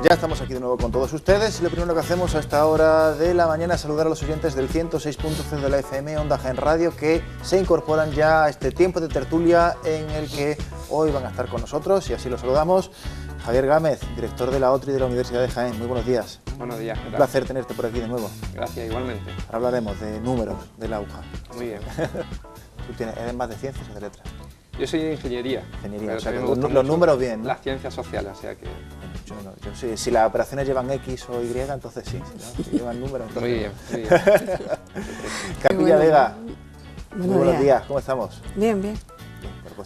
Ya estamos aquí de nuevo con todos ustedes y lo primero que hacemos a esta hora de la mañana es saludar a los oyentes del 106.0 de la FM Onda Jaén Radio que se incorporan ya a este tiempo de tertulia en el que hoy van a estar con nosotros y así los saludamos. Javier Gámez, director de la OTRI de la Universidad de Jaén, muy buenos días. Buenos días. Un placer tenerte por aquí de nuevo. Gracias, igualmente. Ahora hablaremos de números de la UJA. Muy bien. ¿Tú eres más de ciencias o de letras? Yo soy de ingeniería. Ingeniería, o sea que los números bien, ¿no? Las ciencias sociales, o sea que... Yo sí, si las operaciones llevan X o Y, entonces sí, si llevan números, entonces muy bien, no. muy bien. Capilla Vega, Buenos muy buenos días, ¿cómo estamos? Bien, bien.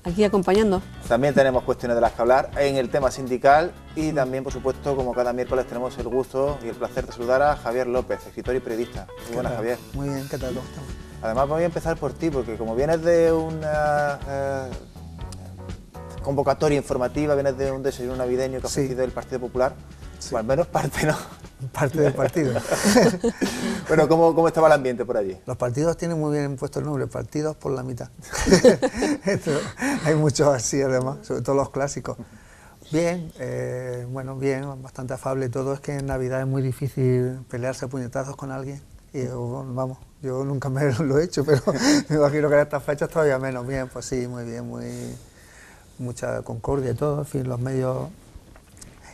Aquí acompañando. También tenemos cuestiones de las que hablar en el tema sindical y también, por supuesto, como cada miércoles tenemos el gusto y el placer de saludar a Javier López, escritor y periodista. Muy buenas, Javier. Muy bien, ¿qué tal? ¿Cómo estamos? Además voy a empezar por ti, porque como vienes de una convocatoria informativa, vienes de un desayuno navideño que ha ofrecido el Partido Popular, pues al menos parte, ¿no? Parte del partido. Bueno, ¿cómo estaba el ambiente por allí? Los partidos tienen muy bien puesto el nombre, partidos por la mitad. Hay muchos así además, sobre todo los clásicos. Bien, bueno, bien, bastante afable y todo. Es que en Navidad es muy difícil pelearse a puñetazos con alguien. Y vamos, yo nunca me lo he hecho, pero me imagino que en estas fechas todavía menos. Bien, pues sí, muy bien, mucha concordia y todo, en fin, los medios...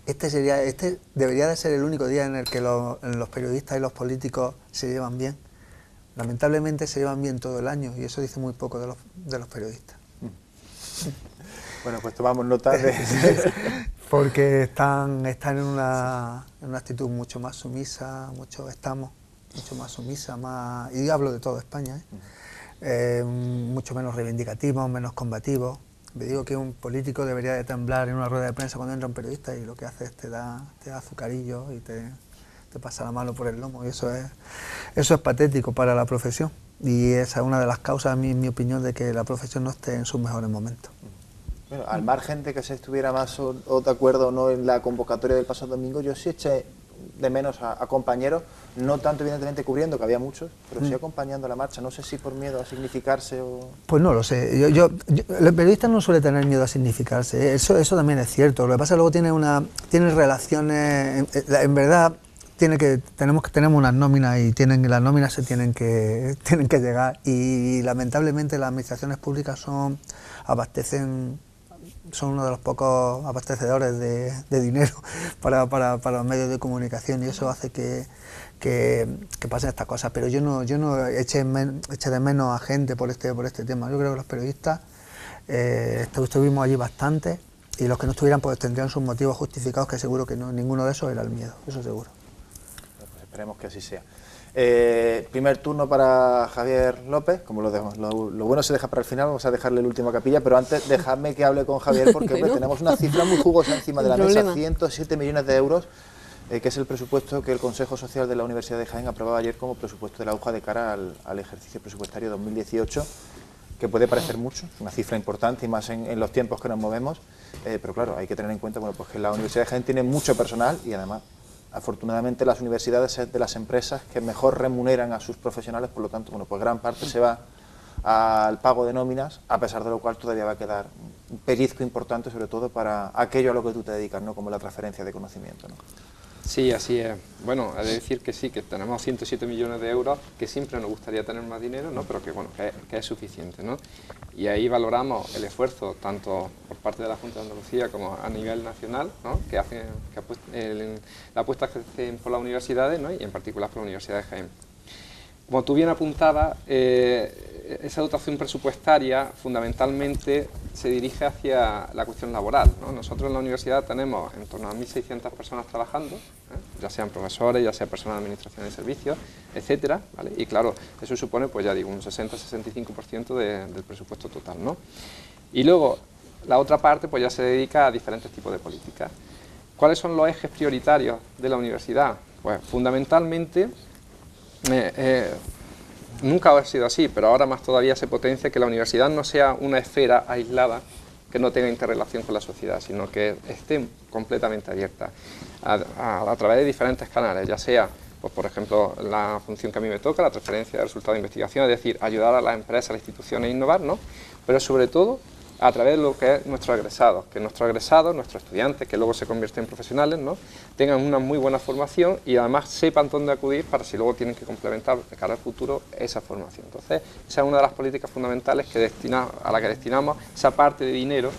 Este debería de ser el único día en el que los periodistas y los políticos se llevan bien. Lamentablemente se llevan bien todo el año y eso dice muy poco de los periodistas. Bueno, pues tomamos nota de... Porque están en una actitud mucho más sumisa, mucho más sumisa, y hablo de toda España, mucho menos reivindicativos, menos combativos. Me digo que un político debería de temblar en una rueda de prensa cuando entra un periodista y lo que hace es te da azucarillo y te pasa la mano por el lomo, y eso es patético para la profesión, y esa es una de las causas, en mi opinión, de que la profesión no esté en sus mejores momentos. Bueno, al margen de que se estuviera más o de acuerdo o no en la convocatoria del pasado domingo, yo sí eché de menos a compañeros, no tanto evidentemente cubriendo, que había muchos, pero sí acompañando la marcha. No sé si por miedo a significarse o... Pues no lo sé. El periodista no suele tener miedo a significarse, eso también es cierto. Lo que pasa es que luego tiene relaciones, en verdad tenemos unas nóminas y las nóminas se tienen que llegar, y lamentablemente las administraciones públicas son uno de los pocos abastecedores de dinero para los medios de comunicación, y eso hace que pasen estas cosas. Pero yo no eché de menos a gente por este tema. Yo creo que los periodistas estuvimos allí bastante, y los que no estuvieran pues tendrían sus motivos justificados, que seguro que no, ninguno de esos era el miedo, eso seguro. Pues esperemos que así sea. Primer turno para Javier López, como lo bueno se deja para el final, vamos a dejarle el último a Capilla, pero antes dejadme que hable con Javier porque hombre, tenemos una cifra muy jugosa encima de la mesa, 107 millones de euros, que es el presupuesto que el Consejo Social de la Universidad de Jaén aprobaba ayer como presupuesto de la UJA de cara al ejercicio presupuestario 2018, que puede parecer mucho, es una cifra importante y más en los tiempos que nos movemos, pero claro, hay que tener en cuenta pues que la Universidad de Jaén tiene mucho personal y además afortunadamente las universidades es de las empresas que mejor remuneran a sus profesionales, por lo tanto, pues gran parte se va al pago de nóminas, a pesar de lo cual todavía va a quedar un pellizco importante, sobre todo para aquello a lo que tú te dedicas, ¿no? Como la transferencia de conocimiento, ¿no? Sí, así es. Bueno, he de decir que sí, que tenemos 107 millones de euros, que siempre nos gustaría tener más dinero, ¿no? Pero que bueno, que es suficiente, ¿no? Y ahí valoramos el esfuerzo tanto por parte de la Junta de Andalucía como a nivel nacional, ¿no? La apuesta que hacen por las universidades, ¿no? Y en particular por la Universidad de Jaén. Como tú bien apuntabas, esa dotación presupuestaria fundamentalmente se dirige hacia la cuestión laboral, ¿no? Nosotros en la universidad tenemos en torno a 1.600 personas trabajando, ya sean profesores, ya sea personal de administración de servicios, etcétera, ¿vale? Y claro, eso supone, pues ya digo, un 60-65% del presupuesto total, ¿no? Y luego, la otra parte, pues ya se dedica a diferentes tipos de políticas. ¿Cuáles son los ejes prioritarios de la universidad? Pues fundamentalmente, nunca ha sido así, pero ahora más todavía se potencia que la universidad no sea una esfera aislada que no tenga interrelación con la sociedad, sino que esté completamente abierta a través de diferentes canales, ya sea, pues por ejemplo, la función que a mí me toca, la transferencia de resultados de investigación, es decir, ayudar a las empresas, a las instituciones a innovar, ¿no? Pero sobre todo a través de lo que es nuestros egresados, que nuestros egresados, nuestros estudiantes, que luego se convierten en profesionales, ¿no?, tengan una muy buena formación y además sepan dónde acudir para si luego tienen que complementar de cara al futuro esa formación. Entonces, esa es una de las políticas fundamentales a la que destinamos esa parte de dinero,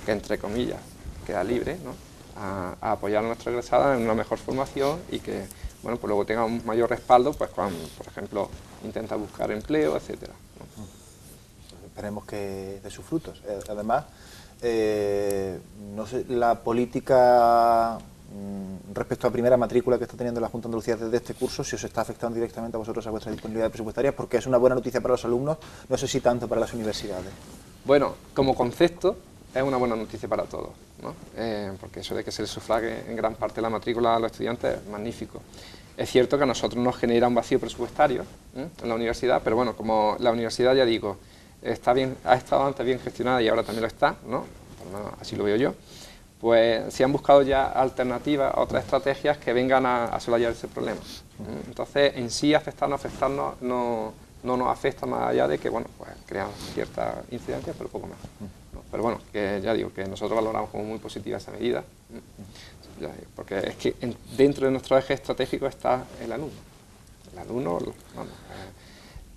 que entre comillas queda libre, ¿no?, a apoyar a nuestros egresados en una mejor formación y que, bueno, pues luego tengan un mayor respaldo, pues cuando, por ejemplo, intenta buscar empleo, etcétera, ¿no? Esperemos que dé sus frutos. Además, no sé, la política respecto a primera matrícula que está teniendo la Junta de Andalucía desde este curso, si os está afectando directamente a vosotros, a vuestra disponibilidad presupuestaria, porque es una buena noticia para los alumnos, no sé si tanto para las universidades. Bueno, como concepto es una buena noticia para todos, ¿no? Porque eso de que se les sufrague en gran parte la matrícula a los estudiantes es magnífico. Es cierto que a nosotros nos genera un vacío presupuestario en la universidad, pero bueno, como la universidad, ya digo, ha estado antes bien gestionada y ahora también lo está, ¿no?, por lo menos así lo veo yo, pues se han buscado ya alternativas, otras estrategias que vengan a solayar ese problema. Entonces, en sí afectarnos no nos afecta más allá de que, bueno, pues crean ciertas incidencias, pero poco más, ¿no? Pero bueno, que ya digo, que nosotros valoramos como muy positiva esa medida, porque es que dentro de nuestro eje estratégico está el alumno, vamos,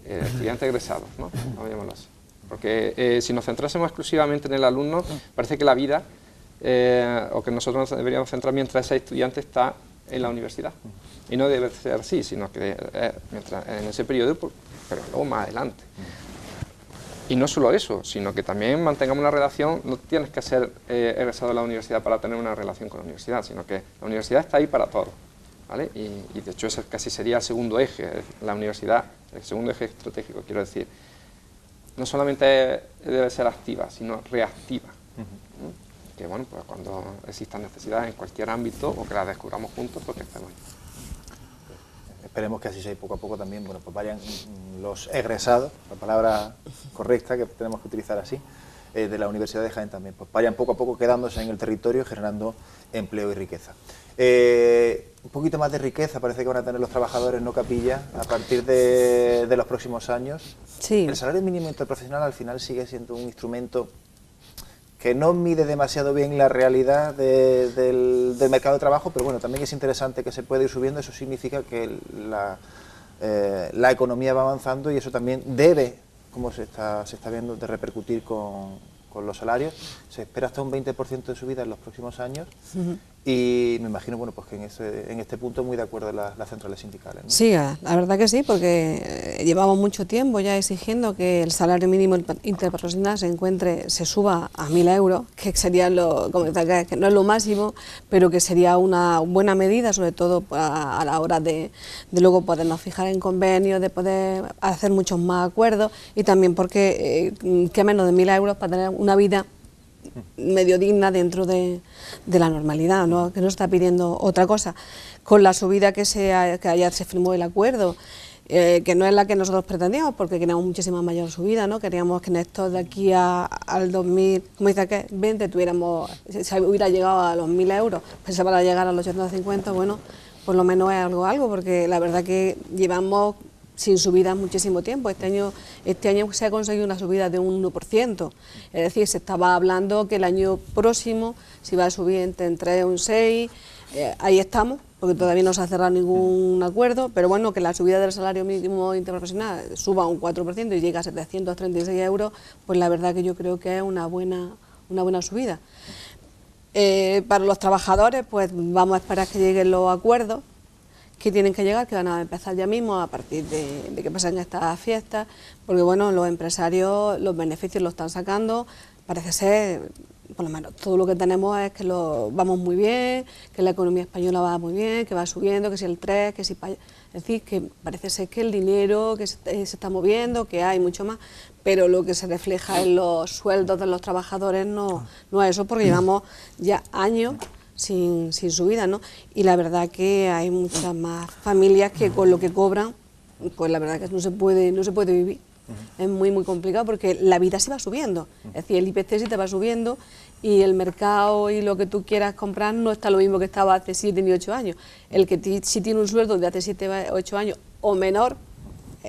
el estudiante egresado, ¿no?, vamos a llamarlo así. Porque si nos centrásemos exclusivamente en el alumno, parece que la vida, o que nosotros nos deberíamos centrar mientras ese estudiante está en la universidad. Y no debe ser así, sino que mientras, en ese periodo, pero luego más adelante. Y no solo eso, sino que también mantengamos una relación, no tienes que ser egresado de la universidad para tener una relación con la universidad, sino que la universidad está ahí para todos, ¿vale? Y de hecho ese casi sería el segundo eje, la universidad, el segundo eje estratégico, quiero decir. No solamente debe ser activa, sino reactiva. Que bueno, pues cuando existan necesidades en cualquier ámbito o que las descubramos juntos, pues que estemos ahí. Esperemos que así sea y poco a poco también, bueno, pues vayan los egresados, la palabra correcta que tenemos que utilizar así, de la Universidad de Jaén también, pues vayan poco a poco quedándose en el territorio, generando empleo y riqueza. Un poquito más de riqueza parece que van a tener los trabajadores no capilla a partir de los próximos años. Sí. El salario mínimo interprofesional al final sigue siendo un instrumento que no mide demasiado bien la realidad del mercado de trabajo, pero bueno, también es interesante que se pueda ir subiendo. Eso significa que la economía va avanzando y eso también debe, como se está viendo, de repercutir con los salarios. Se espera hasta un 20% de subida en los próximos años. Y me imagino, bueno, pues que en este punto muy de acuerdo las centrales sindicales, ¿no? Sí, la verdad que sí, porque llevamos mucho tiempo ya exigiendo que el salario mínimo interprofesional se suba a 1.000 euros, que sería que no es lo máximo, pero que sería una buena medida, sobre todo a la hora de luego podernos fijar en convenios, de poder hacer muchos más acuerdos, y también porque que menos de 1.000 euros para tener una vida medio digna dentro de la normalidad, ¿no? Que no está pidiendo otra cosa. Con la subida que ayer se firmó el acuerdo, que no es la que nosotros pretendíamos, porque queríamos muchísima mayor subida, ¿no? Queríamos que en esto de aquí al 2000, como dice que 20, se hubiera llegado a los 1.000 euros, pensaba para llegar a los 850, bueno, por lo menos es algo, porque la verdad que llevamos sin subidas muchísimo tiempo. Este año se ha conseguido una subida de un 1%, es decir, se estaba hablando que el año próximo se iba a subir entre 3 y un 6, ahí estamos, porque todavía no se ha cerrado ningún acuerdo, pero bueno, que la subida del salario mínimo interprofesional suba un 4% y llegue a 736 euros, pues la verdad que yo creo que es una buena subida. Para los trabajadores, pues vamos a esperar que lleguen los acuerdos que tienen que llegar, que van a empezar ya mismo a partir de que pasen estas fiestas, porque bueno, los empresarios los beneficios los están sacando, parece ser, por lo menos todo lo que tenemos es que vamos muy bien, que la economía española va muy bien, que va subiendo, que si el 3, que si... Es decir, que parece ser que el dinero que se está moviendo, que hay mucho más, pero lo que se refleja en los sueldos de los trabajadores no es eso, porque llevamos ya años sin subida, ¿no? Y la verdad que hay muchas más familias que con lo que cobran, pues la verdad que no se puede vivir. Es muy complicado porque la vida se va subiendo, es decir, el IPC sí te va subiendo y el mercado y lo que tú quieras comprar no está lo mismo que estaba hace 7 ni 8 años. El que sí tiene un sueldo de hace 7 o 8 años o menor,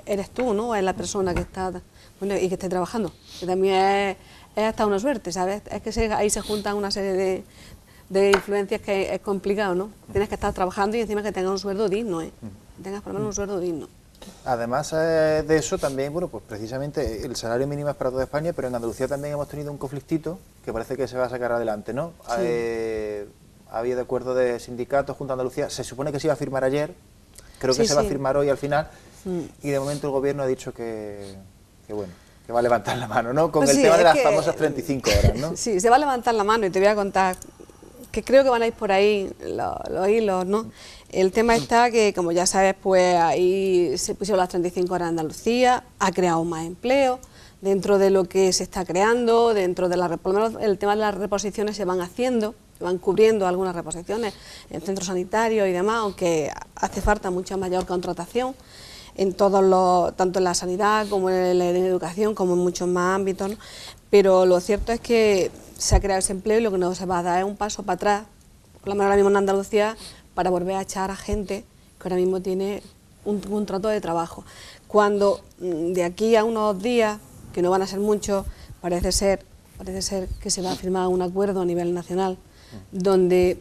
eres tú, ¿no? Es la persona que está, bueno, y que esté trabajando, que también es hasta una suerte, ¿sabes? Es que ahí se juntan una serie de influencias que es complicado, ¿no? Tienes que estar trabajando y encima que tengas un sueldo digno, ¿eh? Tengas por lo menos un sueldo digno. Además de eso también, bueno, pues precisamente el salario mínimo es para toda España, pero en Andalucía también hemos tenido un conflictito que parece que se va a sacar adelante, ¿no? Sí. Había de acuerdo de sindicatos junto a Andalucía, se supone que se iba a firmar ayer, creo que Sí, se va a sí. firmar hoy al final, y de momento el gobierno ha dicho que bueno, que va a levantar la mano, ¿no? Con Pues el sí, tema de es las que- famosas 35 horas, ¿no? Sí, se va a levantar la mano y te voy a contar que creo que van a ir por ahí los hilos, ¿no? El tema está que, como ya sabes, pues ahí se pusieron las 35 horas en Andalucía, ha creado más empleo, dentro de lo que se está creando, dentro de por lo menos el tema de las reposiciones se van haciendo, se van cubriendo algunas reposiciones en centros sanitarios y demás, aunque hace falta mucha mayor contratación en todos los, tanto en la sanidad como en la educación, como en muchos más ámbitos, ¿no? Pero lo cierto es que se ha creado ese empleo y lo que nos va a dar es un paso para atrás, por lo menos ahora mismo en Andalucía, para volver a echar a gente que ahora mismo tiene un contrato de trabajo. Cuando de aquí a unos días, que no van a ser muchos, parece ser que se va a firmar un acuerdo a nivel nacional donde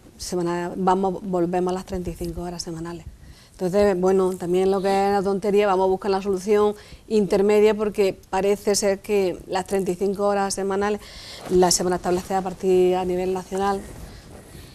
volvemos a las 35 horas semanales. Entonces, bueno, también lo que es una tontería, vamos a buscar la solución intermedia porque parece ser que las 35 horas semanales las se van a establecer a nivel nacional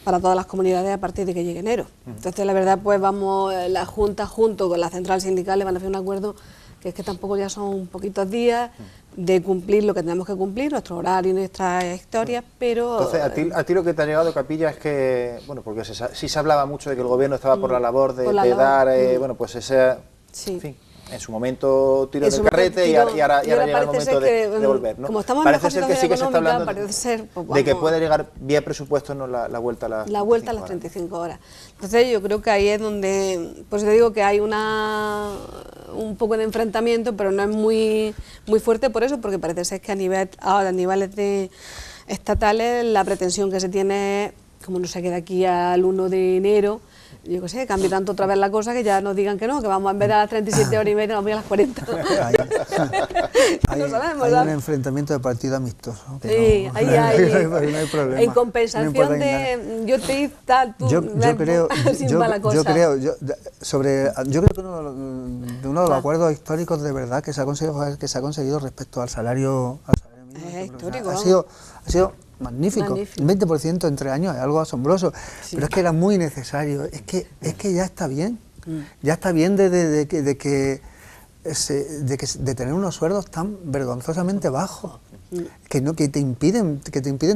para todas las comunidades a partir de que llegue enero. Entonces, la verdad, pues la Junta junto con la central sindical le van a hacer un acuerdo que es que tampoco ya son poquitos días de cumplir lo que tenemos que cumplir, nuestro horario y nuestras historias, pero... Entonces, a ti lo que te ha llegado, Capilla, es que, bueno, porque sí se hablaba mucho de que el gobierno estaba por la labor de dar, bueno, pues ese, Sí. en fin, en su momento tiro En de su carrete momento y ahora llega el parece momento ser que, de volver, ¿no? como estamos en Parece mejor ser que sí que se está situación hablando económica, parece ser, pues, de que vamos, puede llegar vía presupuesto, ¿no? la vuelta a las la vuelta a las 35 horas. Entonces yo creo que ahí es donde, pues te digo que hay un poco de enfrentamiento, pero no es muy fuerte por eso, porque parece ser que a niveles estatales la pretensión que se tiene es, como no se queda aquí al 1 de enero, yo qué sé, cambie tanto otra vez la cosa que ya nos digan que no, que vamos en vez de a las 37 horas y media, vamos a las 40. No sabemos, hay un ¿sabes? enfrentamiento de partido amistoso. Que Sí, no, ahí no hay. hay problema. En No compensación importa de yo te hice tal, tú yo me- creo, sin yo mala cosa. creo que uno de los acuerdos históricos de verdad que se ha conseguido respecto al salario mínimo, Es histórico, ha vamos. sido magnífico. Magnífico. Un 20% en 3 años es algo asombroso, Sí. pero es que era muy necesario. Es que ya está bien, ya está bien de tener unos sueldos tan vergonzosamente bajos. Que te impiden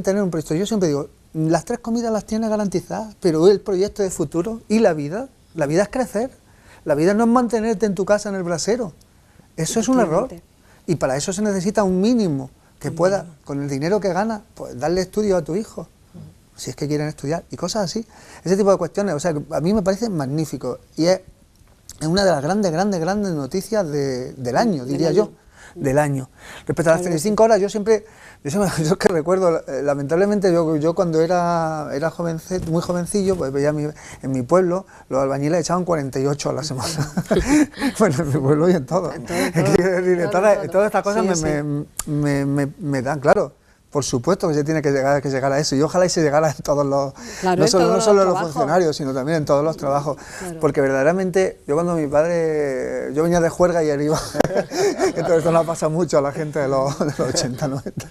tener un proyecto. Yo siempre digo, las 3 comidas las tienes garantizadas, pero el proyecto de futuro y la vida es crecer, la vida no es mantenerte en tu casa en el brasero, eso es un error, Efectivamente. y para eso se necesita un mínimo que pueda, con el dinero que ganas, pues darle estudio a tu hijo, si es que quieren estudiar, y cosas así, ese tipo de cuestiones, o sea, que a mí me parece magnífico, y es una de las grandes noticias del año, diría yo, del año. Respecto a las 35 horas, yo es que recuerdo, lamentablemente yo cuando era muy jovencillo, pues veía en mi pueblo, los albañiles echaban 48 a la semana. Bueno, en mi pueblo y en todo. Todas estas cosas me dan, claro. Por supuesto que se tiene que llegar a eso, y ojalá y se llegara en todos los, Claro, no en solo todos los en los trabajos. funcionarios, sino también en todos los trabajos, Claro. porque verdaderamente, yo cuando mi padre, yo venía de juerga y él iba, entonces esto no pasa mucho a la gente de los 80, 90,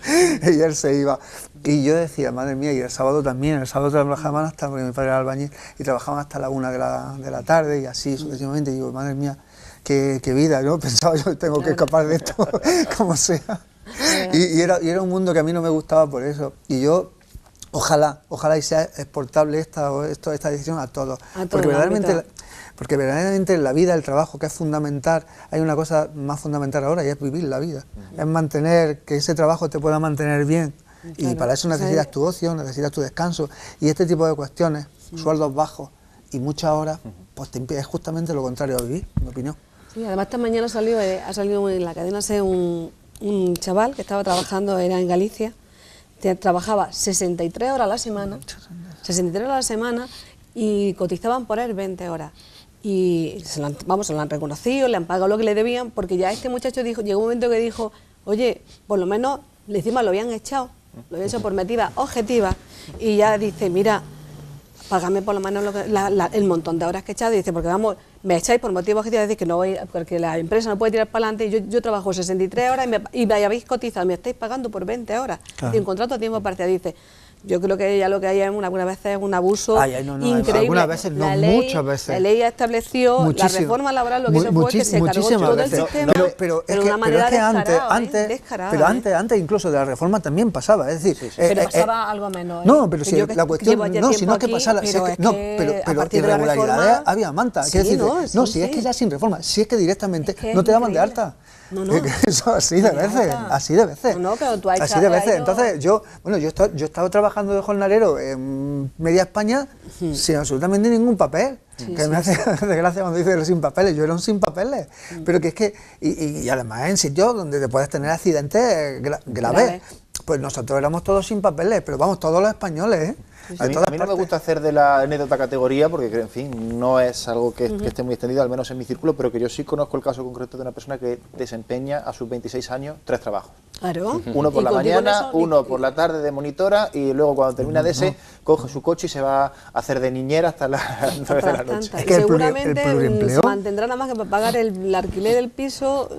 y él se iba, y yo decía, madre mía, y el sábado también, el sábado trabajaban hasta, porque mi padre era albañil, y trabajaban hasta la 1 de la tarde, y así sucesivamente, y digo, madre mía, qué vida, yo pensaba, yo tengo que escapar de esto, como sea. Y era un mundo que a mí no me gustaba por eso. Y yo, ojalá y sea exportable esta decisión a todos. Porque verdaderamente en la vida, el trabajo, que es fundamental, hay una cosa más fundamental ahora y es vivir la vida. Es mantener, que ese trabajo te pueda mantener bien. Y Claro, para eso necesitas tu ocio, necesitas tu descanso. Y este tipo de cuestiones, sueldos bajos y muchas horas, pues te impide justamente lo contrario a vivir, en mi opinión. Sí, además esta mañana ha salido en la cadena SER un chaval que estaba trabajando, era en Galicia, trabajaba 63 horas a la semana, 63 horas a la semana y cotizaban por él 20 horas. y se lo han reconocido, le han pagado lo que le debían, porque ya este muchacho llegó un momento que dijo, oye, por lo menos encima lo habían echado por motivos objetivas, y ya dice, mira, págame por lo menos el montón de horas que he echado, y dice, porque vamos, me echáis por motivos objetivos, es decir, que no voy, porque la empresa no puede tirar para adelante, yo trabajo 63 horas y me habéis cotizado, me estáis pagando por 20 horas, Claro. y un contrato a tiempo parcial, dice. Yo creo que ya lo que hay es algunas veces es un abuso increíble. Algunas veces, no, muchas veces. La ley estableció, Muchísimo. la reforma laboral lo que hizo fue que se cargó todo el sistema, pero de una manera descarada, antes incluso de la reforma también pasaba, es decir... pero pasaba algo menos. No, pero si la cuestión, no, si no es que pasara, pero irregularidades había manta. Sí, es que ya sin reforma, si es que directamente no te daban de alta. No. Eso así de veces, así de veces. No, pero tú has así de veces. Entonces yo he estado trabajando de jornalero en media España sin absolutamente ningún papel. Me hace gracia cuando dice sin papeles. Yo era un sin papeles. Pero que es que, y además en sitios donde te puedes tener accidentes graves. Pues nosotros éramos todos sin papeles, pero vamos, todos los españoles, ¿eh? A mí no me gusta hacer de la anécdota categoría porque, en fin, no es algo que esté muy extendido, al menos en mi círculo, pero que yo sí conozco el caso concreto de una persona que desempeña a sus 26 años 3 trabajos. Claro. Uno por la mañana, uno por la tarde de monitora y luego cuando termina de ese, coge su coche y se va a hacer de niñera hasta las 9 de la noche. Es que seguramente el se mantendrá nada más que para pagar el alquiler del piso,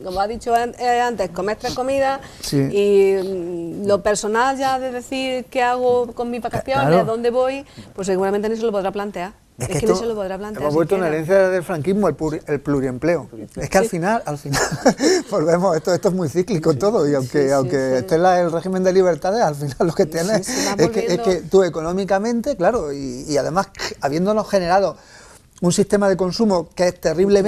como ha dicho antes, comer 3 comidas y lo personal ya de decir qué hago con mis vacaciones, a dónde voy, pues seguramente ni se lo podrá plantear. Es que ni se lo podrá plantear. Hemos vuelto una herencia del franquismo, el pluriempleo. Es que al final volvemos, esto es muy cíclico todo, y aunque esté el régimen de libertades, al final lo que tienes es que tú económicamente, claro, y además habiéndonos generado un sistema de consumo que es terrible,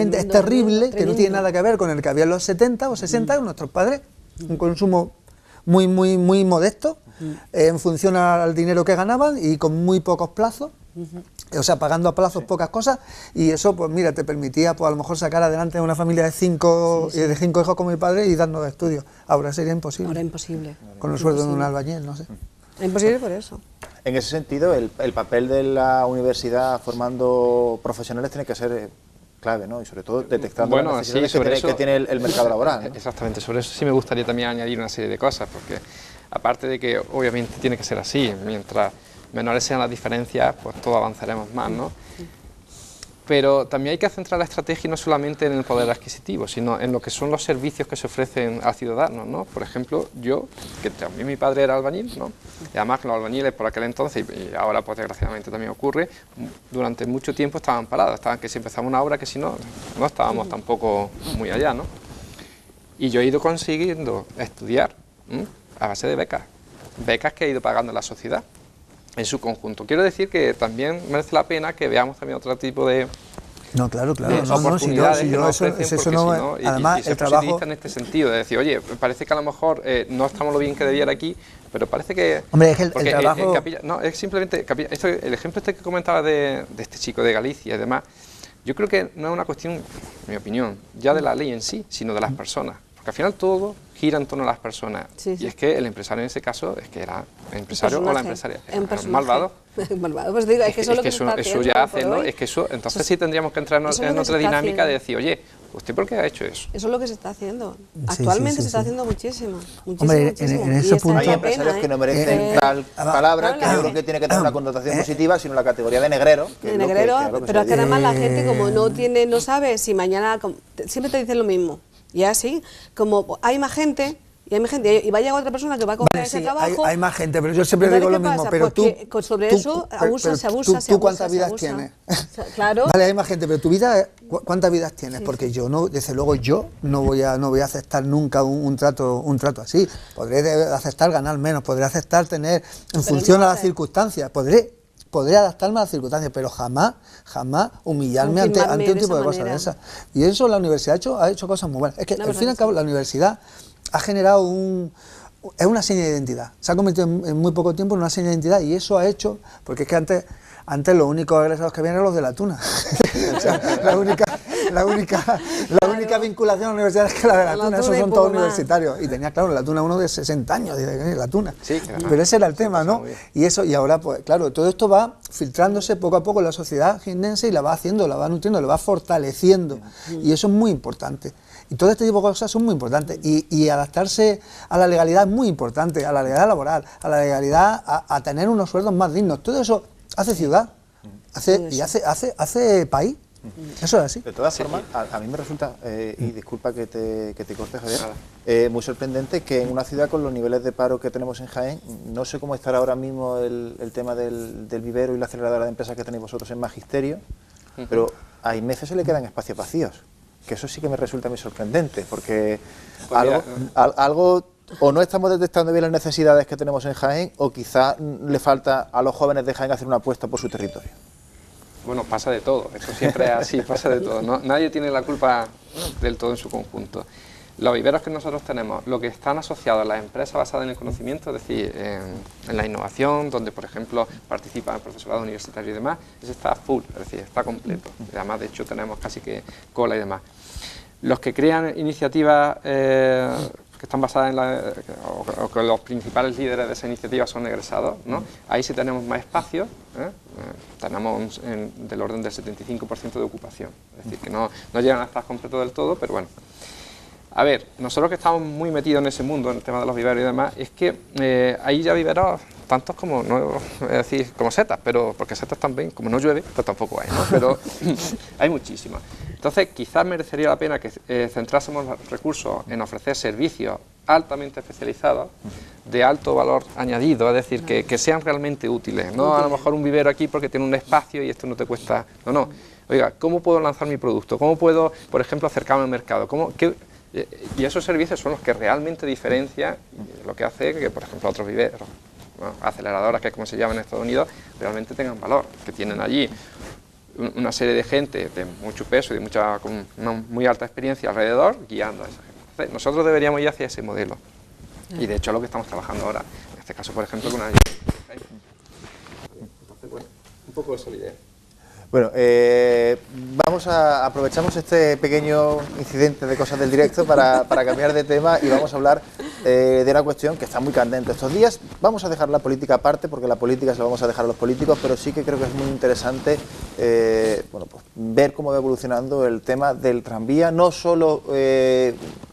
que no tiene nada que ver con el que había en los 70 o 60 con nuestros padres, un consumo muy modesto, en función al dinero que ganaban y con muy pocos plazos, o sea, pagando a plazos pocas cosas, y eso, pues mira, te permitía pues a lo mejor sacar adelante una familia de 5 hijos como mi padre y darnos estudios. Ahora sería imposible. Ahora imposible. Con el sueldo de un albañil, no sé. Es imposible por eso. En ese sentido, el papel de la universidad formando profesionales tiene que ser clave, ¿no? Y sobre todo detectando las necesidades que tiene el mercado laboral, ¿no? Exactamente, sobre eso sí me gustaría también añadir una serie de cosas, porque aparte de que obviamente tiene que ser así, mientras menores sean las diferencias, pues todos avanzaremos más, ¿no? Pero también hay que centrar la estrategia no solamente en el poder adquisitivo, sino en lo que son los servicios que se ofrecen a ciudadanos, ¿no? Por ejemplo, yo, que también mi padre era albañil, ¿no? Y además los albañiles por aquel entonces, y ahora pues desgraciadamente también ocurre, durante mucho tiempo estaban parados, que si empezaba una obra, que si no estábamos tampoco muy allá, ¿no? Y yo he ido consiguiendo estudiar a base de becas que he ido pagando la sociedad en su conjunto. Quiero decir que también merece la pena que veamos también otro tipo de oportunidades que nos ofrecen, porque además el trabajo en este sentido, de decir, oye, parece que a lo mejor no estamos lo bien que debiera aquí, pero parece que... Hombre, es que el trabajo... en Capilla, no, es simplemente... el ejemplo que comentaba de este chico de Galicia y demás, yo creo que no es una cuestión, en mi opinión, ya de la ley en sí, sino de las personas. Porque al final todo gira en torno a las personas. Y es que el empresario en ese caso, es que era el empresario o la empresaria. Malvado. Malvado, pues digo, es que eso es lo que se está haciendo. Eso ya haciendo, es que eso, entonces sí tendríamos que entrar en otra dinámica de decir, oye, ¿usted por qué ha hecho eso? Eso es lo que se está haciendo. Actualmente se está haciendo muchísimo. Hombre, en ese punto... Hay empresarios que no merecen tal palabra, que yo creo que tiene que tener una connotación positiva, sino la categoría de negrero. De negrero, pero es que además la gente como no sabe si mañana... Siempre te dicen lo mismo. Y así, como hay más gente, y va a llegar otra persona que va a coger ese trabajo... Hay más gente, pero yo siempre digo lo mismo, pero pues sobre eso se abusa. ¿Tú cuántas vidas tienes? Claro. Vale, hay más gente, pero tu vida, ¿cuántas vidas tienes? Porque yo no, desde luego yo no voy a aceptar nunca un trato así. Podré aceptar ganar menos, podré aceptar tener, en función a las circunstancias, podré adaptarme a las circunstancias, pero jamás humillarme ante un tipo de cosas de esas. Y eso la universidad ha hecho cosas muy buenas. Es que al fin y al cabo la universidad ha generado es una seña de identidad. Se ha convertido en muy poco tiempo en una seña de identidad, y eso ha hecho, porque es que antes los únicos egresados que habían eran los de la tuna. O sea, la única vinculación a la universidad es que la de la tuna, esos son todos universitarios. Y tenía, claro, la tuna uno de 60 años, dice, la tuna. Sí, claro. Pero ese era el tema, ¿no? Y eso, y ahora, pues claro, todo esto va filtrándose poco a poco en la sociedad jiennense y la va haciendo, la va nutriendo, la va fortaleciendo. Y eso es muy importante. Y todo este tipo de cosas son muy importantes. Y adaptarse a la legalidad es muy importante, a la legalidad laboral, a la legalidad, a tener unos sueldos más dignos. Todo eso hace ciudad, hace país. Eso es así. De todas formas, a mí me resulta, y disculpa que te corte, Javier, muy sorprendente que en una ciudad con los niveles de paro que tenemos en Jaén, no sé cómo estará ahora mismo el tema del vivero y la aceleradora de empresas que tenéis vosotros en Magisterio, pero a IMEFE se le quedan espacios vacíos. Que eso sí que me resulta muy sorprendente, porque pues algo o no estamos detectando bien las necesidades que tenemos en Jaén, o quizá le falta a los jóvenes de Jaén hacer una apuesta por su territorio. Bueno, pasa de todo, esto siempre es así, pasa de todo, ¿no? Nadie tiene la culpa del todo en su conjunto. Los viveros que nosotros tenemos, lo que están asociados a las empresas basadas en el conocimiento, es decir, en la innovación, donde por ejemplo participa el profesorado universitario y demás, ese está full, es decir, está completo. Y además, de hecho, tenemos casi que cola y demás. Los que crean iniciativas que están basadas en o que los principales líderes de esa iniciativa son egresados, ¿no? Ahí sí tenemos más espacio, tenemos del orden del 75% de ocupación, es decir, que no llegan a estar completos del todo, pero bueno. A ver, nosotros que estamos muy metidos en ese mundo, en el tema de los viveros y demás, es que hay ya viveros tantos como, no es decir, como setas, pero porque setas también, como no llueve, pues tampoco hay, ¿no? Pero hay muchísimas. Entonces, quizás merecería la pena que centrásemos los recursos en ofrecer servicios altamente especializados, de alto valor añadido, es decir, que sean realmente útiles. No a lo mejor un vivero aquí porque tiene un espacio y esto no te cuesta... No. Oiga, ¿cómo puedo lanzar mi producto? ¿Cómo puedo, por ejemplo, acercarme al mercado? Y esos servicios son los que realmente diferencian lo que hace que, por ejemplo, otros viveros, ¿no? Aceleradoras, que es como se llaman en Estados Unidos, realmente tengan valor, que tienen allí una serie de gente de mucho peso y con una muy alta experiencia alrededor, guiando a esa gente. Entonces, nosotros deberíamos ir hacia ese modelo. Y de hecho es lo que estamos trabajando ahora. En este caso, por ejemplo, con una... Entonces, bueno, un poco esa idea. Bueno, aprovechamos este pequeño incidente de cosas del directo para cambiar de tema y vamos a hablar de una cuestión que está muy candente estos días. Vamos a dejar la política aparte, porque la política se la vamos a dejar a los políticos, pero sí que creo que es muy interesante pues ver cómo va evolucionando el tema del tranvía, no solo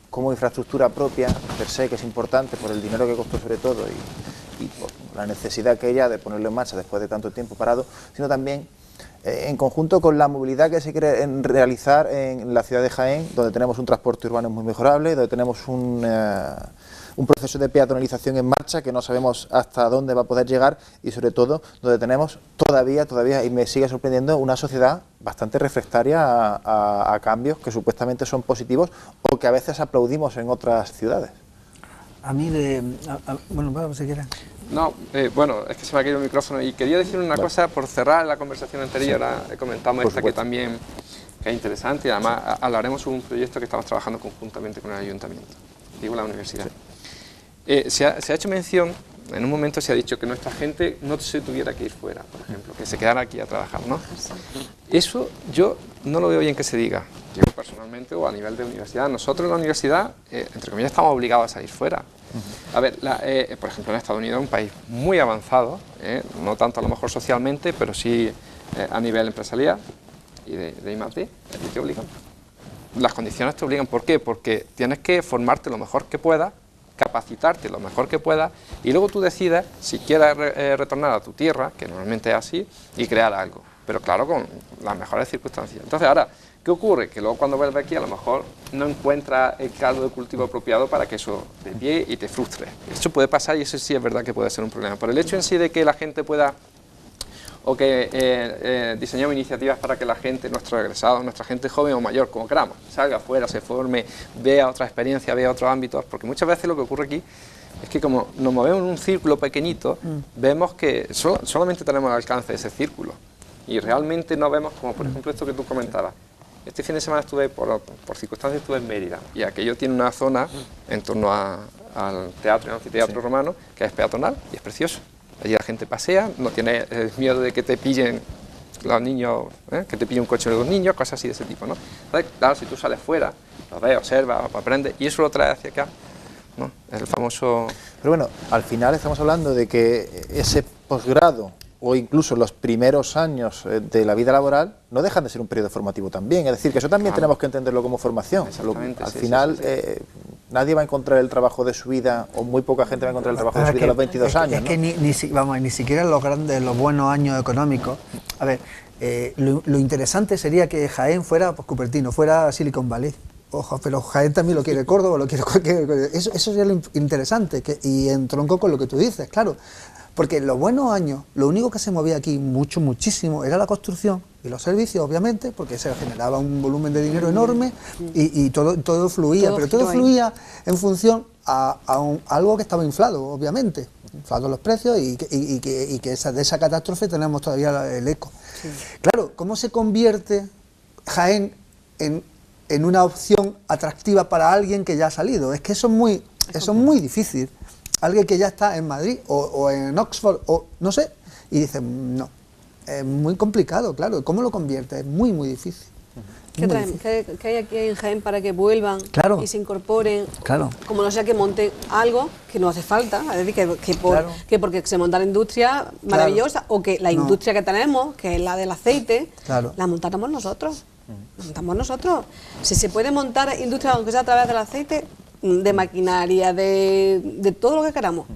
como infraestructura propia, per se, que es importante por el dinero que costó sobre todo y por la necesidad que haya de ponerlo en marcha después de tanto tiempo parado, sino también en conjunto con la movilidad que se quiere realizar en la ciudad de Jaén, donde tenemos un transporte urbano muy mejorable, donde tenemos un proceso de peatonalización en marcha que no sabemos hasta dónde va a poder llegar y sobre todo donde tenemos todavía, y me sigue sorprendiendo, una sociedad bastante refractaria a cambios que supuestamente son positivos o que a veces aplaudimos en otras ciudades. A mí bueno, vamos si quieres. No, bueno, es que se me ha caído el micrófono y quería decir una cosa por cerrar la conversación anterior, comentamos esta que también es interesante y además hablaremos sobre un proyecto que estamos trabajando conjuntamente con el ayuntamiento, digo la universidad. Se ha hecho mención, en un momento se ha dicho que nuestra gente no se tuviera que ir fuera, por ejemplo, que se quedara aquí a trabajar, ¿no? Eso yo no lo veo bien que se diga, yo personalmente o a nivel de universidad. Nosotros en la universidad, entre comillas, estamos obligados a salir fuera. A ver, por ejemplo, en Estados Unidos, un país muy avanzado, no tanto a lo mejor socialmente, pero sí a nivel empresarial y de I+D, te obligan. Las condiciones te obligan, ¿por qué? Porque tienes que formarte lo mejor que puedas, capacitarte lo mejor que puedas y luego tú decides si quieres retornar a tu tierra, que normalmente es así, y crear algo, pero claro, con las mejores circunstancias. Entonces ahora, ¿qué ocurre? Que luego cuando vuelves aquí a lo mejor no encuentras el caldo de cultivo apropiado para que eso te pie y te frustre. Eso puede pasar y eso sí es verdad que puede ser un problema. Por el hecho en sí de que la gente pueda, o que diseñamos iniciativas para que la gente, nuestros egresados, nuestra gente joven o mayor, como queramos, salga afuera, se forme, vea otra experiencia, vea otros ámbitos, porque muchas veces lo que ocurre aquí es que como nos movemos en un círculo pequeñito, vemos que solamente tenemos el alcance de ese círculo y realmente no vemos, como por ejemplo esto que tú comentabas. Este fin de semana estuve, por circunstancias, estuve en Mérida y aquello tiene una zona en torno al teatro, el anfiteatro romano, que es peatonal y es precioso. Allí la gente pasea, no tiene miedo de que te pillen los niños, que te pilla un coche de dos niños, cosas así de ese tipo, ¿no? Entonces, claro, si tú sales fuera, lo ves, observas, aprendes, y eso lo traes hacia acá, ¿no? El famoso... Pero bueno, al final estamos hablando de que ese posgrado o incluso los primeros años de la vida laboral no dejan de ser un periodo formativo también. Es decir, que eso también tenemos que entenderlo como formación. Al final, nadie va a encontrar el trabajo de su vida, o muy poca gente va a encontrar el trabajo de su vida a los 22 años. Es que ni siquiera los buenos años económicos. A ver, lo interesante sería que Jaén fuera Cupertino, fuera Silicon Valley. Ojo, pero Jaén también lo quiere Córdoba, lo quiere cualquier... Eso sería lo interesante, y entronco con lo que tú dices, claro. Porque en los buenos años, lo único que se movía aquí muchísimo, era la construcción y los servicios, obviamente, porque se generaba un volumen de dinero enorme y todo fluía, pero todo fluía en función a algo que estaba inflado, obviamente, inflados los precios y que de esa catástrofe tenemos todavía el eco. Sí. Claro, ¿cómo se convierte Jaén en una opción atractiva para alguien que ya ha salido? Es que eso es muy difícil. Alguien que ya está en Madrid o en Oxford, o no sé, y dice, no, es muy complicado, claro, ¿cómo lo convierte? Es muy difícil. ¿Qué hay aquí en Jaén para que vuelvan y se incorporen? Claro. Como no sea que monten algo que no hace falta, es decir, que porque se monta la industria maravillosa, o que la industria que tenemos, que es la del aceite, la montáramos nosotros. La montamos nosotros. Si se puede montar industria, aunque sea a través del aceite, de maquinaria, de todo lo que queramos,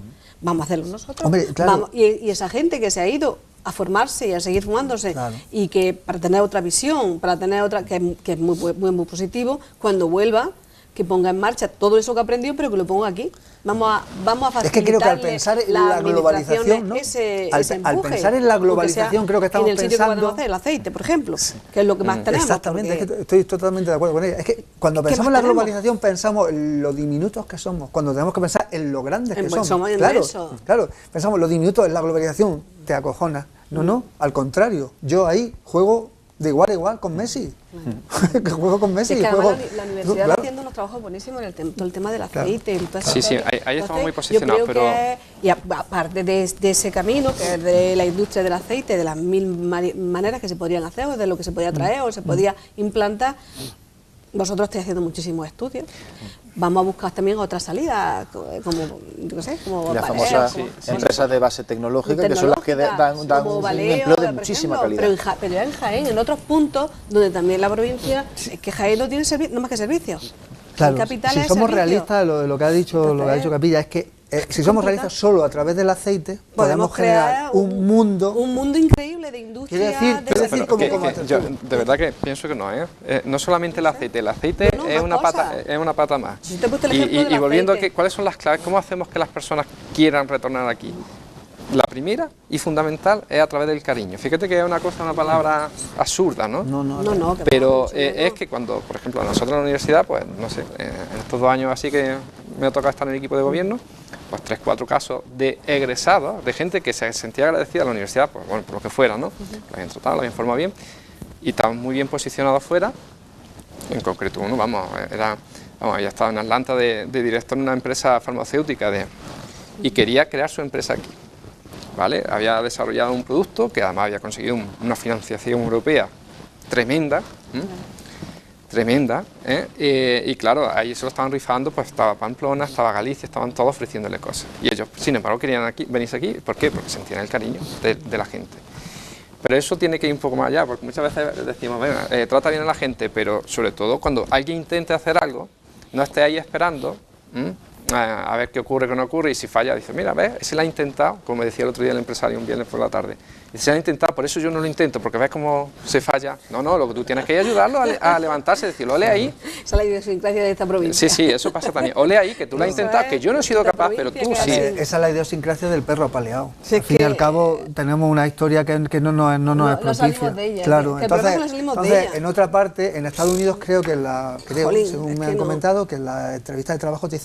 vamos a hacerlo nosotros. Hombre, claro. Y esa gente que se ha ido a formarse y a seguir formándose, y que para tener otra visión, para tener otra, que es muy positivo, cuando vuelva, que ponga en marcha todo eso que ha aprendido, pero que lo ponga aquí. Vamos a facilitarle. Es que creo que al pensar en la globalización, ¿no? Al pensar en la globalización, creo que estamos pensando... En el sitio que podemos hacer, el aceite, por ejemplo, que es lo que más tenemos. Exactamente, es que estoy totalmente de acuerdo con ella. Es que cuando pensamos en la globalización, pensamos en lo diminutos que somos, cuando tenemos que pensar en lo grandes que somos. Claro, pensamos, lo diminutos en la globalización te acojona. No, al contrario, yo ahí juego de igual a igual con Messi. Que juego con Messi. Es que además la universidad está haciendo unos trabajos buenísimos en todo el tema del aceite. Sí, ahí estamos muy posicionados. Yo creo y aparte de ese camino, que es de la industria del aceite, de las mil maneras que se podrían hacer, o de lo que se podía traer o se podía implantar, vosotros estáis haciendo muchísimos estudios. Vamos a buscar también otras salidas, como las famosas empresas de base tecnológica, que son las que dan un empleo de muchísima calidad. Pero en Jaén, en otros puntos, donde también la provincia, es que Jaén no tiene no más que servicios. Claro, si somos realistas, lo que ha dicho Capilla, es que si somos realistas, solo a través del aceite podemos generar un mundo increíble de industria. Quiero decir yo de verdad que pienso que no, no solamente el aceite es una pata más. Y volviendo a ¿cuáles son las claves? ¿Cómo hacemos que las personas quieran retornar aquí? La primera y fundamental es a través del cariño. Fíjate que es una palabra absurda, ¿no? No. Pero es que cuando, por ejemplo, nosotros en la universidad, pues no sé, en estos 2 años así que me ha tocado estar en el equipo de gobierno, pues 3 o 4 casos de egresados, de gente que se sentía agradecida a la universidad, pues bueno, por lo que fuera, ¿no? Lo habían tratado, lo habían formado bien y estaban muy bien posicionados fuera. En concreto uno, ya estaba en Atlanta de director en una empresa farmacéutica y quería crear su empresa aquí. ¿Vale? Había desarrollado un producto que además había conseguido una financiación europea tremenda, y claro, ahí se lo estaban rifando, pues estaba Pamplona, estaba Galicia, estaban todos ofreciéndole cosas. Y ellos, sin embargo, querían venirse aquí. ¿Por qué? Porque sentían el cariño de la gente. Pero eso tiene que ir un poco más allá, porque muchas veces decimos, venga, trata bien a la gente, pero sobre todo cuando alguien intente hacer algo, no esté ahí esperando, a ver qué ocurre, qué no ocurre, y si falla, dice, mira, ves, ese lo ha intentado, como me decía el otro día el empresario un viernes por la tarde, dice, se ha intentado, por eso yo no lo intento, porque ves cómo se falla. No, lo que tú tienes que ir ayudarlo a levantarse y decirlo, ole ahí. Esa es la idiosincrasia de esta provincia. Sí, eso pasa también. Ole ahí, que tú lo has intentado, que yo no he sido capaz, pero tú sí. Esa es la idiosincrasia del perro apaleado. Al fin y al cabo, tenemos una historia que no nos es propicia. De ella, claro, entonces en otra parte, en Estados Unidos creo, según me han comentado, que en la entrevista de trabajo te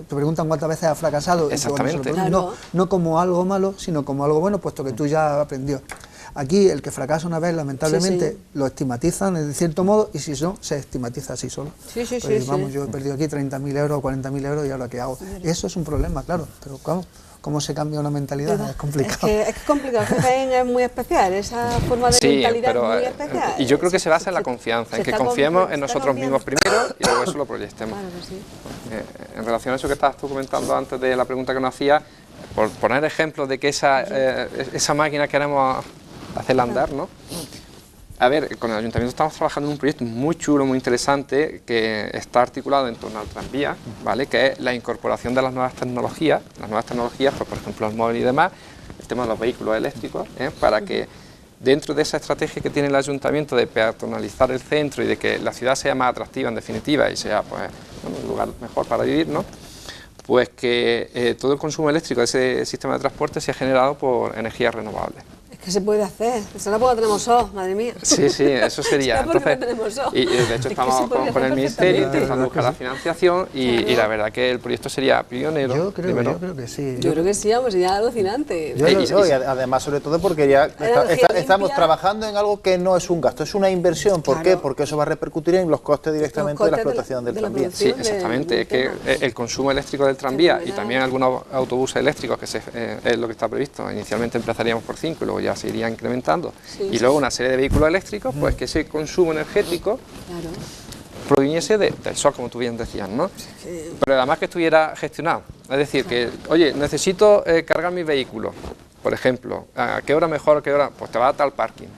preguntan cuántas veces has fracasado. Exactamente. No como algo malo, sino como algo bueno, puesto que tú ya has aprendido. Aquí el que fracasa una vez, lamentablemente, Sí, sí. lo estigmatizan de cierto modo, y si no, se estigmatiza así solo. Sí, sí, Pues, sí, vamos, sí. yo he perdido aquí 30.000 euros o 40.000 euros y ahora ¿qué hago? Eso es un problema, claro, pero ¿cómo se cambia una mentalidad? Es complicado. Es que es complicado, es que Jaén es muy especial, esa forma de Sí, mentalidad pero, es muy especial. y yo creo que se basa en la confianza, en que confiemos en nosotros mismos primero y luego eso lo proyectemos. Claro que sí. En relación a eso que estabas tú comentando antes de la pregunta que nos hacía, por poner ejemplos de que esa máquina queremos hacerla andar, ¿no? A ver, con el Ayuntamiento estamos trabajando en un proyecto muy chulo, muy interesante, que está articulado en torno al tranvía, ¿vale? Que es la incorporación de las nuevas tecnologías, pues, por ejemplo, el móvil y demás, el tema de los vehículos eléctricos, para que dentro de esa estrategia que tiene el Ayuntamiento de peatonalizar el centro y de que la ciudad sea más atractiva en definitiva y sea, pues, bueno, un lugar mejor para vivir, ¿no? Pues que todo el consumo eléctrico de ese sistema de transporte sea generado por energías renovables. Es que se puede hacer, será porque tenemos SOS, madre mía. Sí, sí, eso sería. Será porque Entonces, no tenemos SOS. y de hecho Es que estamos se podría con el hacer Ministerio perfectamente. intentando buscar la financiación y la verdad que el proyecto sería pionero. Yo creo que sí. Yo creo que sí, vamos, sería alucinante. Y además, sobre todo, porque ya estamos trabajando en algo que no es un gasto, es una inversión. ¿Por qué? Porque eso va a repercutir en los costes directamente de la explotación del tranvía. Sí, exactamente. Es que el consumo eléctrico del tranvía y también algunos autobuses eléctricos, que es lo que está previsto. Inicialmente empezaríamos por 5 y luego ya se iría incrementando. Y luego una serie de vehículos eléctricos, pues que ese consumo energético proviniese del sol, como tú bien decías, ¿no? Pero además que estuviera gestionado. Es decir, que, oye, necesito cargar mi vehículo, por ejemplo, ¿a qué hora mejor, a qué hora? Pues te vas a tal parking,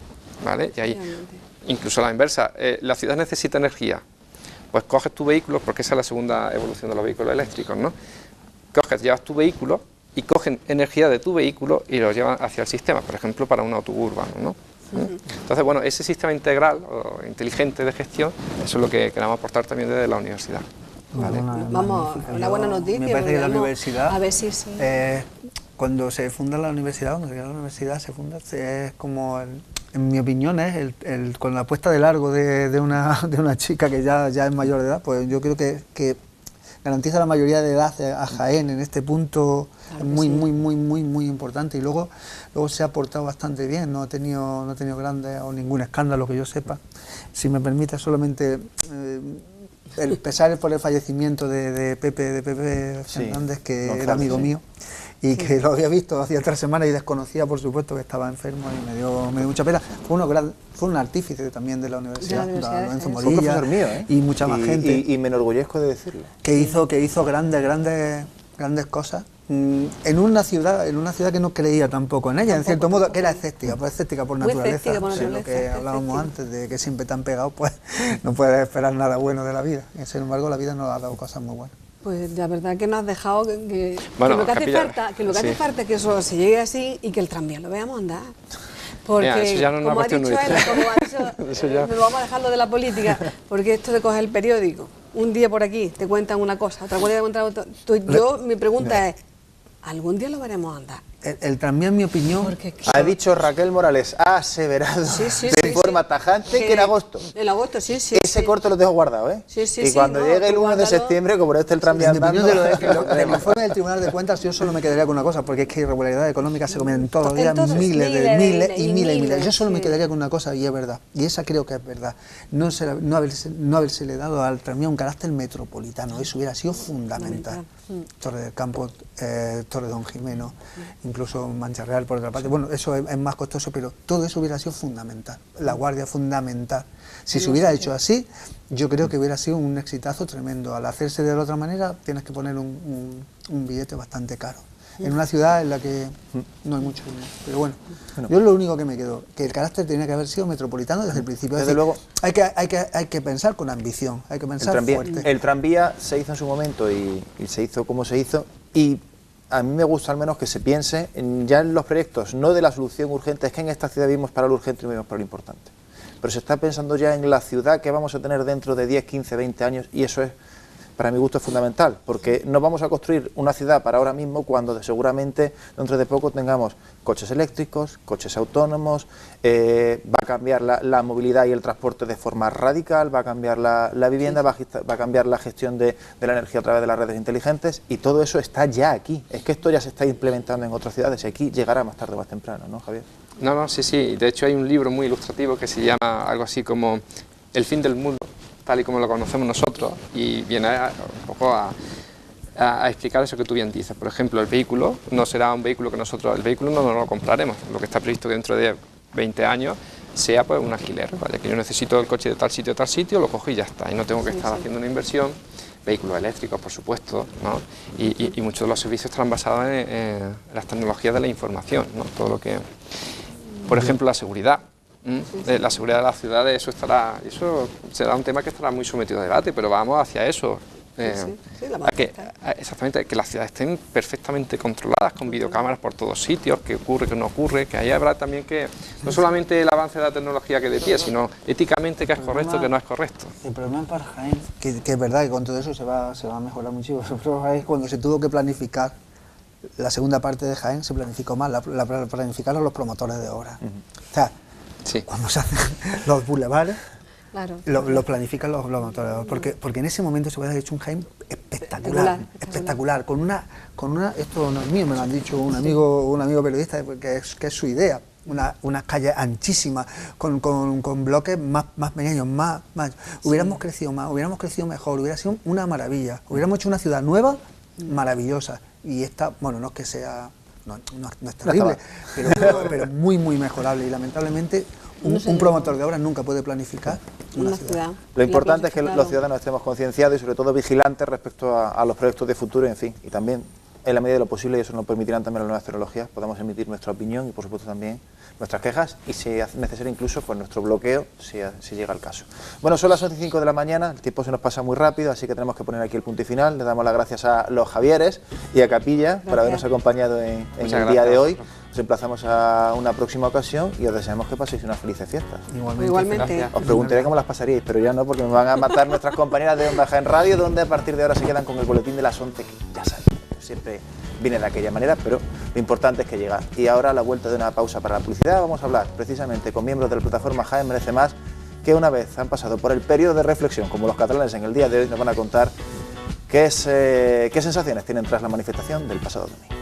¿vale? Y ahí, incluso a la inversa, la ciudad necesita energía, pues coges tu vehículo, porque esa es la segunda evolución de los vehículos eléctricos, ¿no? Llevas tu vehículo y cogen energía de tu vehículo y lo llevan hacia el sistema, por ejemplo, para un autobús urbano, ¿no? Entonces, bueno, ese sistema integral o inteligente de gestión, eso es lo que queremos aportar también desde la universidad. ¿Vale? Vamos, una buena noticia. Me parece que la vamos, universidad, a ver si sí. cuando se funda la universidad, se funda, es como, en mi opinión, es con la puesta de largo de una chica que ya es mayor de edad, pues yo creo que garantiza la mayoría de edad a Jaén en este punto. Claro, muy importante, y luego se ha portado bastante bien, no ha tenido grandes o ningún escándalo que yo sepa. Si me permite, solamente el pesar por el fallecimiento de Pepe Fernández, que era amigo mío y que lo había visto hacía 3 semanas y desconocía, por supuesto, que estaba enfermo, y me dio mucha pena. Fue un artífice también de la universidad, Lorenzo Morilla, fue profesor mío, y mucha más gente. Y me enorgullezco de decirlo. Que hizo grandes cosas. En una ciudad que no creía tampoco en ella, en cierto modo, que era escéptica por naturaleza, lo que hablábamos antes, de que siempre te han pegado, pues no puedes esperar nada bueno de la vida. Y sin embargo, la vida nos ha dado cosas muy buenas. Pues la verdad que nos has dejado que bueno, lo que hace falta es que eso se llegue así y que el tranvía lo veamos andar. Porque, mira, eso ya no es una como ha dicho cuestión él, como ha dicho, pero vamos a dejarlo de la política, porque esto de coger el periódico, un día por aquí te cuentan una cosa, otra día te cuentan otra. Mi pregunta es, ¿algún día lo veremos andar? El tranvía, en mi opinión, ha dicho Raquel Morales, ha aseverado de forma tajante que en agosto. En agosto, sí. Ese corte lo tengo guardado, ¿eh? Y cuando llegue el 1 de septiembre, como no esté el tranvía andando... del informe del Tribunal de Cuentas, yo solo me quedaría con una cosa, porque es que irregularidades económicas se cometen todos los días, miles. Yo solo me quedaría con una cosa, y es verdad, y esa creo que es verdad, no habérsele dado al tranvía un carácter metropolitano, eso hubiera sido fundamental. Torre del Campo, Torre Don Jimeno, incluso Mancha Real por otra parte. Bueno, eso es más costoso, pero todo eso hubiera sido fundamental. La Guardia, fundamental. Si se hubiera hecho así, yo creo que hubiera sido un exitazo tremendo. Al hacerse de la otra manera, tienes que poner un billete bastante caro. En una ciudad en la que no hay mucho dinero. Pero bueno, yo es lo único que me quedo, que el carácter tenía que haber sido metropolitano desde el principio. Desde luego, hay que pensar con ambición, hay que pensar fuerte. El tranvía se hizo en su momento y se hizo como se hizo, y a mí me gusta al menos que se piense ya en los proyectos, no de la solución urgente. Es que en esta ciudad vivimos para lo urgente y no vivimos para lo importante. Pero se está pensando ya en la ciudad que vamos a tener dentro de 10, 15, 20 años, y eso es, para mi gusto, es fundamental, porque no vamos a construir una ciudad para ahora mismo cuando seguramente dentro de poco tengamos coches eléctricos, coches autónomos, va a cambiar la movilidad y el transporte de forma radical, va a cambiar la vivienda, va a cambiar la gestión de la energía a través de las redes inteligentes, y todo eso está ya aquí. Es que esto ya se está implementando en otras ciudades y aquí llegará más tarde o más temprano, ¿no, Javier? No, sí. De hecho hay un libro muy ilustrativo que se llama algo así como El fin del mundo, tal y como lo conocemos nosotros, y viene un poco a explicar eso que tú bien dices. Por ejemplo, el vehículo no será un vehículo que nosotros, el vehículo no lo compraremos, lo que está previsto que dentro de 20 años sea pues un alquiler, ¿vale? Que yo necesito el coche de tal sitio a tal sitio, lo cojo y ya está, y no tengo que estar haciendo una inversión. Vehículos eléctricos, por supuesto, ¿no? Y muchos de los servicios están basados en las tecnologías de la información, ¿no? Todo lo que, por ejemplo, la seguridad. La seguridad de las ciudades, eso será un tema que estará muy sometido a debate, pero vamos hacia eso. Exactamente, que las ciudades estén perfectamente controladas, con videocámaras por todos sitios, qué ocurre, qué no ocurre, que ahí habrá también que, no solamente el avance de la tecnología que de pie, sino éticamente qué es correcto, qué no es correcto. El problema para Jaén, que es verdad que con todo eso se va a mejorar muchísimo, el problema es cuando se tuvo que planificar la segunda parte de Jaén, se planificó mal, la planificaron los promotores de obras. O sea, cuando se hacen los bulevares, claro, lo planifican los promotores, porque en ese momento se puede haber hecho un Jaén espectacular, con una, esto no es mío, me lo han dicho un amigo periodista, que es su idea, unas calles anchísimas, con bloques más pequeños, más hubiéramos crecido más, hubiéramos crecido mejor, hubiera sido una maravilla, hubiéramos hecho una ciudad nueva, maravillosa, y esta, bueno, no es que sea, no es terrible, pero muy mejorable, y lamentablemente un promotor de obras nunca puede planificar una ciudad. Lo importante es que los ciudadanos estemos concienciados y sobre todo vigilantes respecto a los proyectos de futuro, en fin, y también en la medida de lo posible, y eso nos permitirán también las nuevas tecnologías, podamos emitir nuestra opinión y por supuesto también nuestras quejas y si es necesario incluso pues nuestro bloqueo si llega el caso. Bueno, son las 11:05 de la mañana, el tiempo se nos pasa muy rápido, así que tenemos que poner aquí el punto y final. Le damos las gracias a los Javieres y a Capilla por habernos acompañado en el día de hoy. Os emplazamos a una próxima ocasión y os deseamos que paséis unas felices fiestas. Igualmente. Os preguntaré cómo las pasaríais, pero ya no, porque me van a matar nuestras compañeras de Onda Jaén Radio, donde a partir de ahora se quedan con el boletín de las 11, que ya saben, siempre viene de aquella manera, pero lo importante es que llega. Y ahora, a la vuelta de una pausa para la publicidad, vamos a hablar precisamente con miembros de la plataforma Jaén Merece Más, que una vez han pasado por el periodo de reflexión, como los catalanes en el día de hoy, nos van a contar qué sensaciones tienen tras la manifestación del pasado domingo.